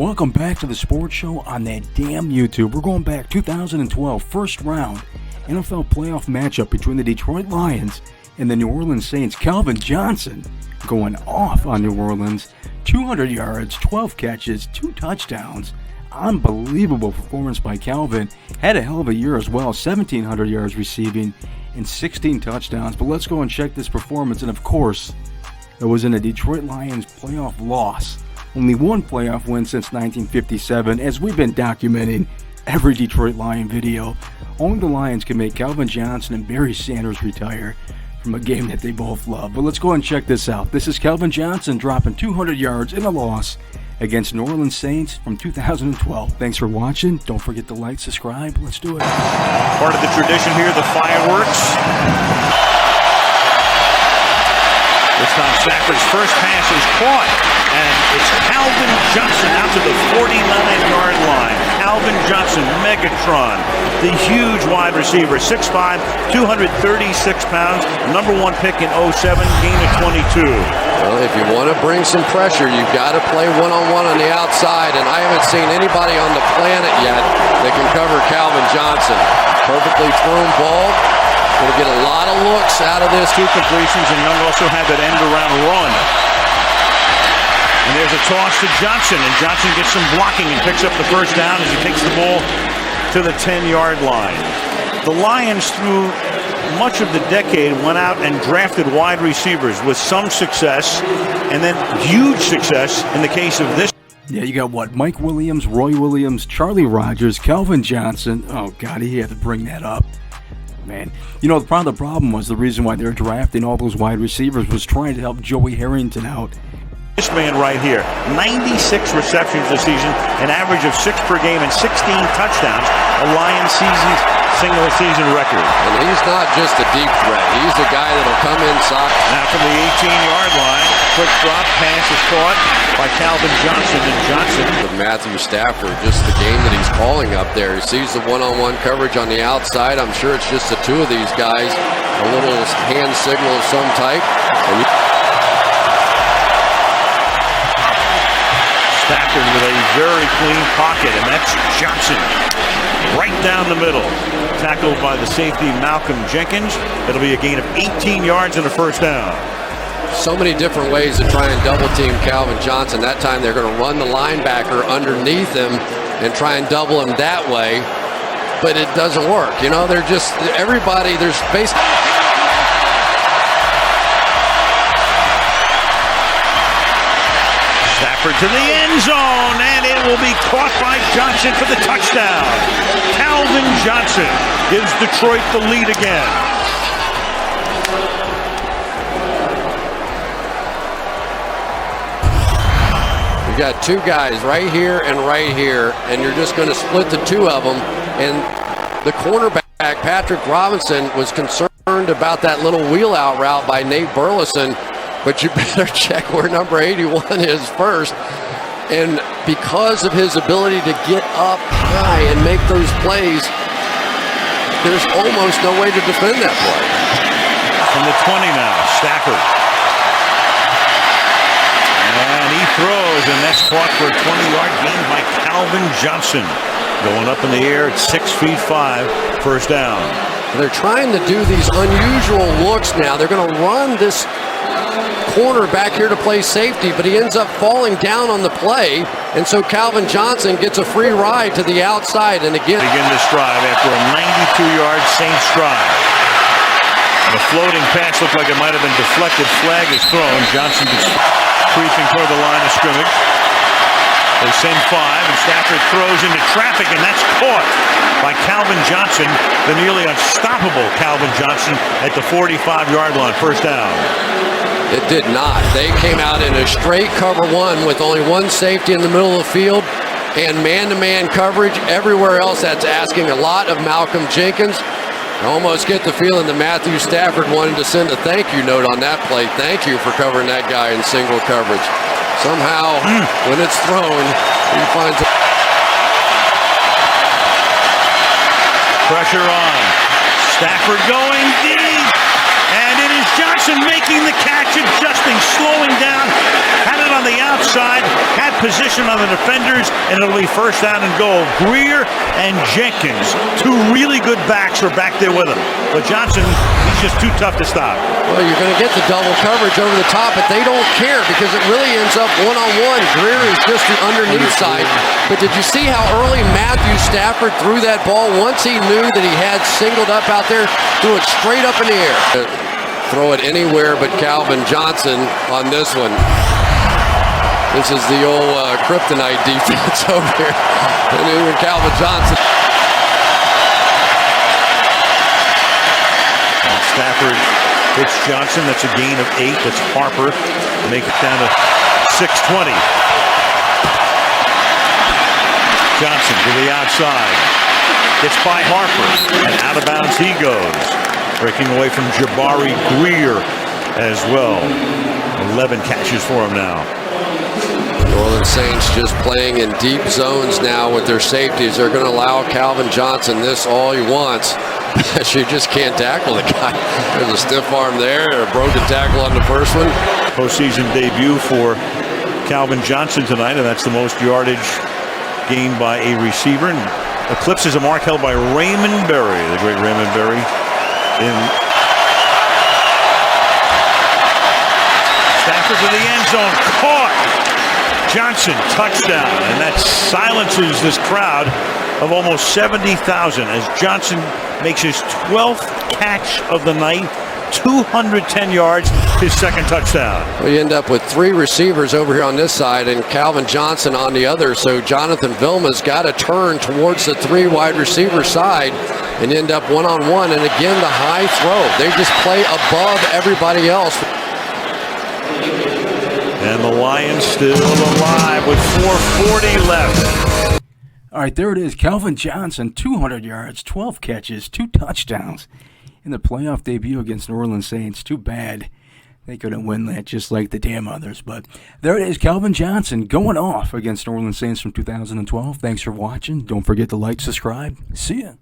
Welcome back to the sports show on that damn YouTube. We're going back 2012, first round NFL playoff matchup between the Detroit Lions and the New Orleans Saints. Calvin Johnson going off on New Orleans. 200 yards, 12 catches, 2 touchdowns. Unbelievable performance by Calvin. Had a hell of a year as well. 1,700 yards receiving and 16 touchdowns. But let's go and check this performance. And of course, it was in a Detroit Lions playoff loss. Only one playoff win since 1957, as we've been documenting every Detroit Lion video. Only the Lions can make Calvin Johnson and Barry Sanders retire from a game that they both love. But let's go and check this out. This is Calvin Johnson dropping 200 yards in a loss against New Orleans Saints from 2012. Thanks for watching. Don't forget to like, subscribe. Let's do it. Part of the tradition here, the fireworks. This time Stafford's first pass is caught, and it's Calvin Johnson out to the 49-yard line. Calvin Johnson, Megatron, the huge wide receiver, 6'5", 236 pounds, number 1 pick in 07, gain of 22. Well, if you want to bring some pressure, you've got to play one-on-one on the outside, and I haven't seen anybody on the planet yet that can cover Calvin Johnson. Perfectly thrown ball. Going to get a lot of looks out of this. 2 completions, and Young also had that end-around run. And there's a toss to Johnson, and Johnson gets some blocking and picks up the first down as he takes the ball to the 10-yard line. The Lions, through much of the decade, went out and drafted wide receivers with some success, and then huge success in the case of this. Yeah, you got what? Mike Williams, Roy Williams, Charlie Rogers, Calvin Johnson. Oh, God, he had to bring that up. Man, you know, part of the problem was the reason why they're drafting all those wide receivers was trying to help Joey Harrington out. This man right here, 96 receptions this season, an average of 6 per game and 16 touchdowns, a Lions single-season record. And he's not just a deep threat. He's a guy that'll come inside. Now from the 18-yard line, quick drop pass is caught by Calvin Johnson, and Johnson. With Matthew Stafford, just the game that he's calling up there. He sees the one-on-one coverage on the outside. I'm sure it's just the 2 of these guys, a little hand signal of some type. And Stafford with a very clean pocket, and that's Johnson right down the middle. Tackled by the safety Malcolm Jenkins. It'll be a gain of 18 yards and a first down. So many different ways to try and double team Calvin Johnson. That time they're going to run the linebacker underneath him and try and double him that way, but it doesn't work. You know, they're just everybody. There's space. Stafford to the end zone, and it will be caught by Johnson for the touchdown. Calvin Johnson gives Detroit the lead again. You got 2 guys right here, and you're just going to split the 2 of them. And the cornerback, Patrick Robinson, was concerned about that little wheel-out route by Nate Burleson. But you better check where number 81 is first. And because of his ability to get up high and make those plays, there's almost no way to defend that play. From the 20 now, Stafford. And he throws, and that's caught for a 20-yard gain by Calvin Johnson. Going up in the air at 6'5", first down. They're trying to do these unusual looks now. They're going to run this corner back here to play safety, but he ends up falling down on the play, and so Calvin Johnson gets a free ride to the outside, and again begin this drive after a 92-yard Saints drive. The floating pass looked like it might have been deflected. Flag is thrown. Johnson is creeping toward the line of scrimmage. They send 5, and Stafford throws into traffic, and that's caught by Calvin Johnson, the nearly unstoppable Calvin Johnson at the 45-yard line, first down. It did not. They came out in a straight cover 1 with only 1 safety in the middle of the field and man-to-man coverage. Everywhere else, that's asking a lot of Malcolm Jenkins. I almost get the feeling that Matthew Stafford wanted to send a thank you note on that play. Thank you for covering that guy in single coverage. Somehow, when it's thrown, he finds it. Pressure on. Stafford going deep, and it is Johnson making the catch, adjusting, slowing down, had it on the outside, had position on the defenders, and it'll be first down and goal. Greer and Jenkins, two really good backs, are back there with him. But Johnson, he's just too tough to stop. Well, you're going to get the double coverage over the top, but they don't care because it really ends up one-on-one. Greer is just the underneath side. But did you see how early Matthew Stafford threw that ball? Once he knew that he had singled up out there, threw it straight up in the air. Throw it anywhere but Calvin Johnson on this one. This is the old kryptonite defense over here. And even Calvin Johnson. And Stafford hits Johnson. That's a gain of 8. That's Harper. Make it down to 6:20. Johnson to the outside. Gets by Harper. And out of bounds he goes. Breaking away from Jabari Greer as well. 11 catches for him now. New Orleans Saints just playing in deep zones now with their safeties. They're going to allow Calvin Johnson this all he wants. She just can't tackle the guy. There's a stiff arm there, a broken tackle on the first one. Postseason debut for Calvin Johnson tonight, and that's the most yardage gained by a receiver. And eclipses a mark held by Raymond Berry, the great Raymond Berry. Stafford to the end zone, caught. Johnson, touchdown, and that silences this crowd of almost 70,000 as Johnson makes his 12th catch of the night, 210 yards, his second touchdown. We end up with 3 receivers over here on this side and Calvin Johnson on the other, so Jonathan Vilma's got to turn towards the 3 wide receiver side and end up one-on-one, and again the high throw. They just play above everybody else. And the Lions still alive with 4:40 left. All right, there it is. Calvin Johnson, 200 yards, 12 catches, 2 touchdowns in the playoff debut against New Orleans Saints. Too bad they couldn't win that just like the damn others. But there it is, Calvin Johnson going off against New Orleans Saints from 2012. Thanks for watching. Don't forget to like, subscribe. See ya.